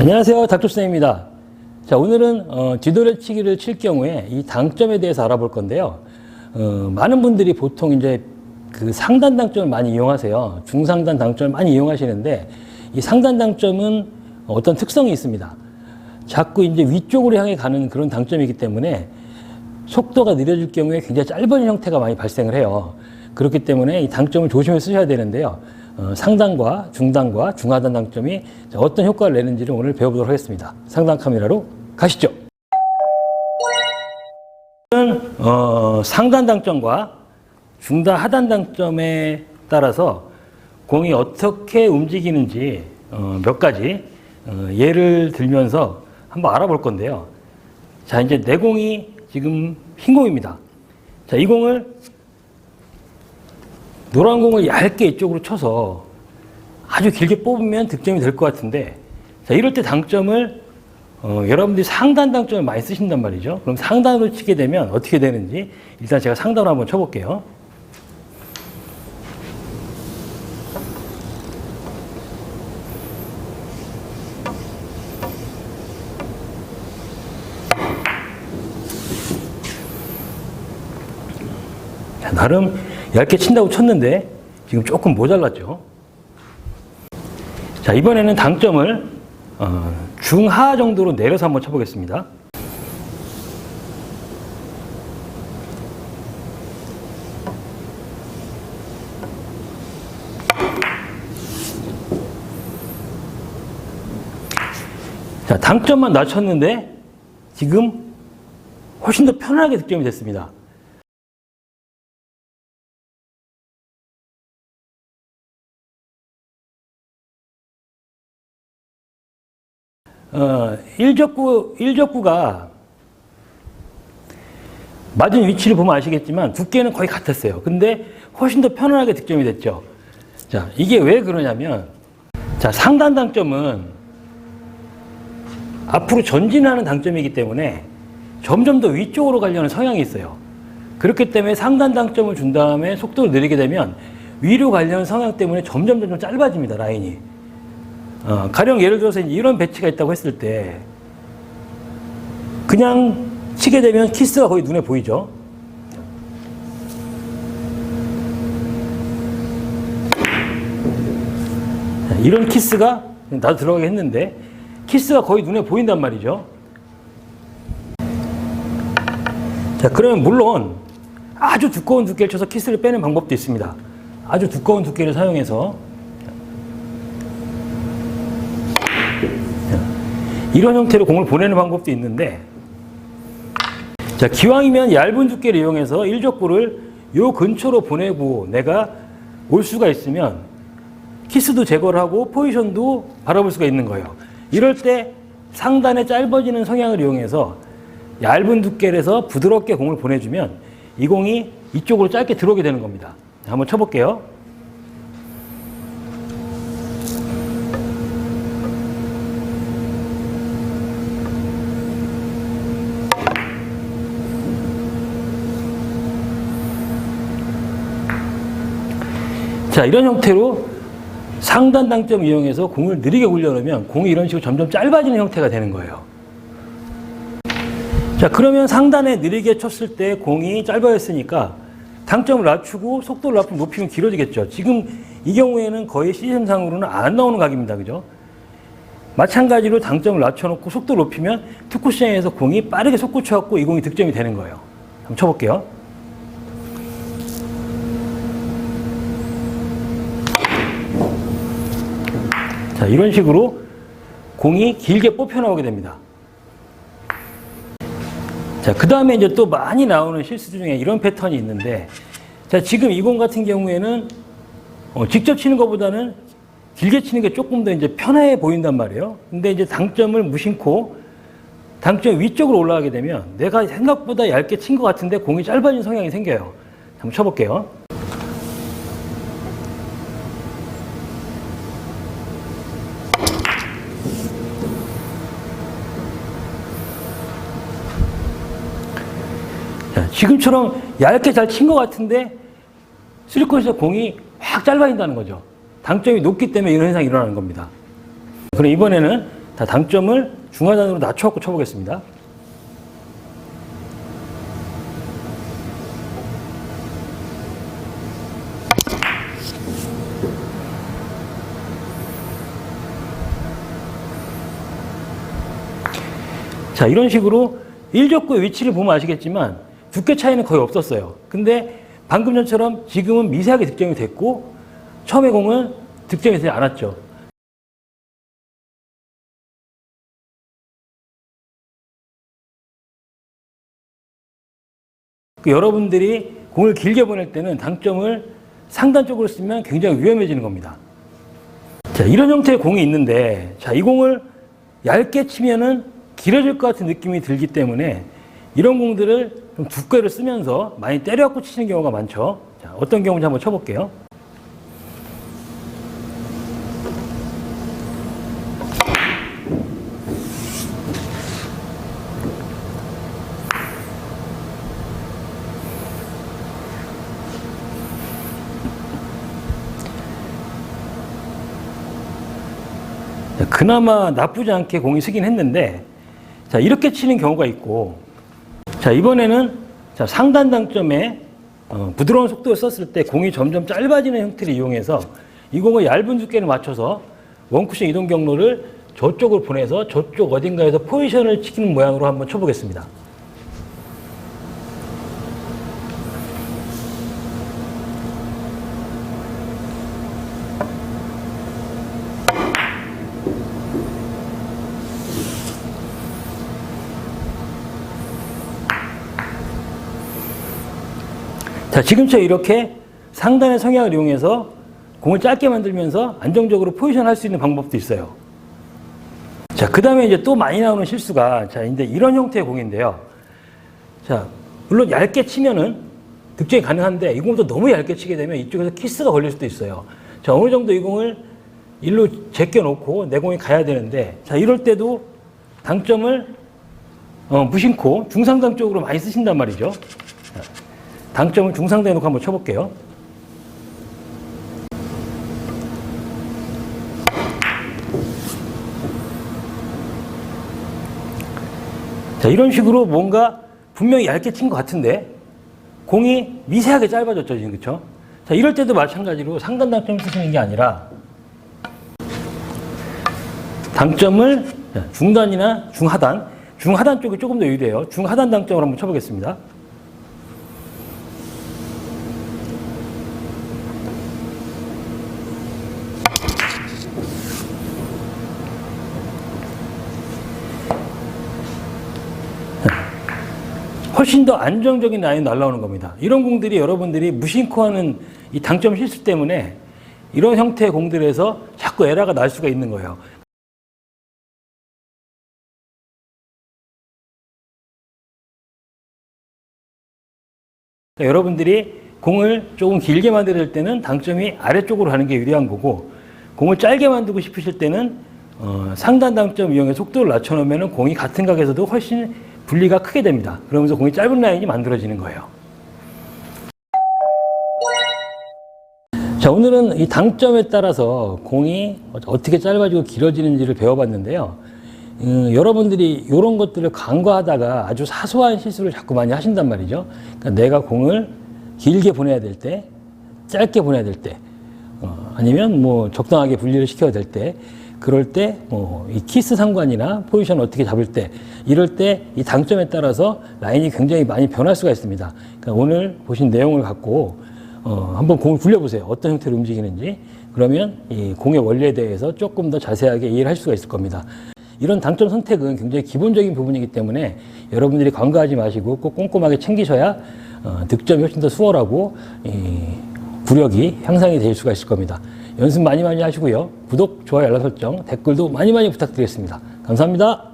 안녕하세요, 닥터쌤입니다. 자, 오늘은 뒤돌려치기를 칠 경우에 이 당점에 대해서 알아볼 건데요. 많은 분들이 보통 이제 그 상단 당점을 많이 이용하세요. 중상단 당점을 많이 이용하시는데, 이 상단 당점은 어떤 특성이 있습니다. 자꾸 이제 위쪽으로 향해 가는 그런 당점이기 때문에 속도가 느려질 경우에 굉장히 짧은 형태가 많이 발생을 해요. 그렇기 때문에 이 당점을 조심해서 쓰셔야 되는데요. 상단과 중단과 중하단 당점이 어떤 효과를 내는지를 오늘 배워보도록 하겠습니다. 상단 카메라로 가시죠. 상단 당점과 중단 하단 당점에 따라서 공이 어떻게 움직이는지 몇 가지 예를 들면서 한번 알아볼 건데요. 자, 이제 내 공이 지금 흰 공입니다. 자, 이 공을 노란 공을 얇게 이쪽으로 쳐서 아주 길게 뽑으면 득점이 될 것 같은데, 자, 이럴 때 당점을 여러분들이 상단 당점을 많이 쓰신단 말이죠. 그럼 상단으로 치게 되면 어떻게 되는지 일단 제가 상단으로 한번 쳐볼게요. 자, 나름 얇게 친다고 쳤는데 지금 조금 모자랐죠. 자, 이번에는 당점을 중하 정도로 내려서 한번 쳐보겠습니다. 자, 당점만 낮췄는데 지금 훨씬 더 편하게 득점이 됐습니다. 일적구가 맞은 위치를 보면 아시겠지만 두께는 거의 같았어요. 근데 훨씬 더 편안하게 득점이 됐죠. 자, 이게 왜 그러냐면, 자, 상단 당점은 앞으로 전진하는 당점이기 때문에 점점 더 위쪽으로 가려는 성향이 있어요. 그렇기 때문에 상단 당점을 준 다음에 속도를 느리게 되면 위로 가려는 성향 때문에 점점 짧아집니다, 라인이. 가령 예를 들어서 이런 배치가 있다고 했을 때 그냥 치게 되면 키스가 거의 눈에 보이죠. 이런 키스가 나도 들어가게 했는데 키스가 거의 눈에 보인단 말이죠. 자, 그러면 물론 아주 두꺼운 두께를 쳐서 키스를 빼는 방법도 있습니다. 아주 두꺼운 두께를 사용해서 이런 형태로 공을 보내는 방법도 있는데, 자, 기왕이면 얇은 두께를 이용해서 일적구를 요 근처로 보내고 내가 올 수가 있으면 키스도 제거를 하고 포지션도 바라볼 수가 있는 거예요. 이럴 때 상단에 짧아지는 성향을 이용해서 얇은 두께를 해서 부드럽게 공을 보내주면 이 공이 이쪽으로 짧게 들어오게 되는 겁니다. 한번 쳐볼게요. 자, 이런 형태로 상단 당점 이용해서 공을 느리게 굴려놓으면 공이 이런 식으로 점점 짧아지는 형태가 되는 거예요. 자, 그러면 상단에 느리게 쳤을 때 공이 짧아졌으니까 당점을 낮추고 속도를 앞으로 높이면 길어지겠죠. 지금 이 경우에는 거의 시스템상으로는 안 나오는 각입니다. 그죠? 마찬가지로 당점을 낮춰놓고 속도를 높이면 투쿠션에서 공이 빠르게 솟구쳐갖고 이 공이 득점이 되는 거예요. 한번 쳐볼게요. 자, 이런 식으로 공이 길게 뽑혀 나오게 됩니다. 자, 그 다음에 이제 또 많이 나오는 실수 중에 이런 패턴이 있는데, 자, 지금 이 공 같은 경우에는 직접 치는 것보다는 길게 치는 게 조금 더 이제 편해 보인단 말이에요. 근데 이제 당점을 무심코 당점 위쪽으로 올라가게 되면 내가 생각보다 얇게 친 것 같은데 공이 짧아진 성향이 생겨요. 한번 쳐볼게요. 자, 지금처럼 얇게 잘 친 것 같은데 쓰리코에서 공이 확 짧아진다는 거죠. 당점이 높기 때문에 이런 현상이 일어나는 겁니다. 그럼 이번에는 자, 당점을 중하단으로 낮춰갖고 쳐보겠습니다. 자, 이런 식으로 1족구의 위치를 보면 아시겠지만 두께 차이는 거의 없었어요. 근데 방금 전처럼 지금은 미세하게 득점이 됐고 처음에 공은 득점이 되지 않았죠. 여러분들이 공을 길게 보낼 때는 당점을 상단 쪽으로 쓰면 굉장히 위험해지는 겁니다. 자, 이런 형태의 공이 있는데, 자, 이 공을 얇게 치면은 길어질 것 같은 느낌이 들기 때문에 이런 공들을 좀 두께를 쓰면서 많이 때려갖고 치는 경우가 많죠. 자, 어떤 경우인지 한번 쳐볼게요. 그나마 나쁘지 않게 공이 쓰긴 했는데, 자, 이렇게 치는 경우가 있고, 자, 이번에는 자, 상단 당점에 부드러운 속도를 썼을 때 공이 점점 짧아지는 형태를 이용해서 이 공을 얇은 두께를 맞춰서 원쿠션 이동 경로를 저쪽으로 보내서 저쪽 어딘가에서 포지션을 치키는 모양으로 한번 쳐보겠습니다. 자, 지금처럼 이렇게 상단의 성향을 이용해서 공을 짧게 만들면서 안정적으로 포지션 할 수 있는 방법도 있어요. 자, 그 다음에 이제 또 많이 나오는 실수가, 자, 이제 이런 형태의 공인데요. 자, 물론 얇게 치면은 득점이 가능한데 이 공도 너무 얇게 치게 되면 이쪽에서 키스가 걸릴 수도 있어요. 자, 어느 정도 이 공을 일로 제껴놓고 내 공이 가야 되는데, 자, 이럴 때도 당점을 무심코 중상단 쪽으로 많이 쓰신단 말이죠. 자, 당점을 중상단에 놓고 한번 쳐볼게요. 자, 이런 식으로 뭔가 분명히 얇게 친 것 같은데 공이 미세하게 짧아졌죠, 지금. 그쵸? 자, 이럴 때도 마찬가지로 상단 당점을 쓰시는 게 아니라 당점을 중단이나 중하단 쪽이 조금 더 유리해요. 중하단 당점을 한번 쳐보겠습니다. 훨씬 더 안정적인 라인이 날라오는 겁니다. 이런 공들이 여러분들이 무심코 하는 이 당점 실수 때문에 이런 형태의 공들에서 자꾸 에러가 날 수가 있는 거예요. 그러니까 여러분들이 공을 조금 길게 만들 때는 당점이 아래쪽으로 가는 게 유리한 거고, 공을 짧게 만들고 싶으실 때는 상단 당점 이용해 속도를 낮춰놓으면 공이 같은 각에서도 훨씬 분리가 크게 됩니다. 그러면서 공이 짧은 라인이 만들어지는 거예요. 자, 오늘은 이 당점에 따라서 공이 어떻게 짧아지고 길어지는지를 배워봤는데요. 여러분들이 이런 것들을 간과하다가 아주 사소한 실수를 자꾸 많이 하신단 말이죠. 그러니까 내가 공을 길게 보내야 될 때, 짧게 보내야 될 때, 아니면 뭐 적당하게 분리를 시켜야 될 때, 그럴 때 이 키스 상관이나 포지션 어떻게 잡을 때, 이럴 때 이 당점에 따라서 라인이 굉장히 많이 변할 수가 있습니다. 그러니까 오늘 보신 내용을 갖고 한번 공을 굴려보세요. 어떤 형태로 움직이는지. 그러면 이 공의 원리에 대해서 조금 더 자세하게 이해를 할 수가 있을 겁니다. 이런 당점 선택은 굉장히 기본적인 부분이기 때문에 여러분들이 간과하지 마시고 꼭 꼼꼼하게 챙기셔야 득점이 훨씬 더 수월하고 구력이 향상이 될 수가 있을 겁니다. 연습 많이 하시고요. 구독, 좋아요, 알람 설정, 댓글도 많이 부탁드리겠습니다. 감사합니다.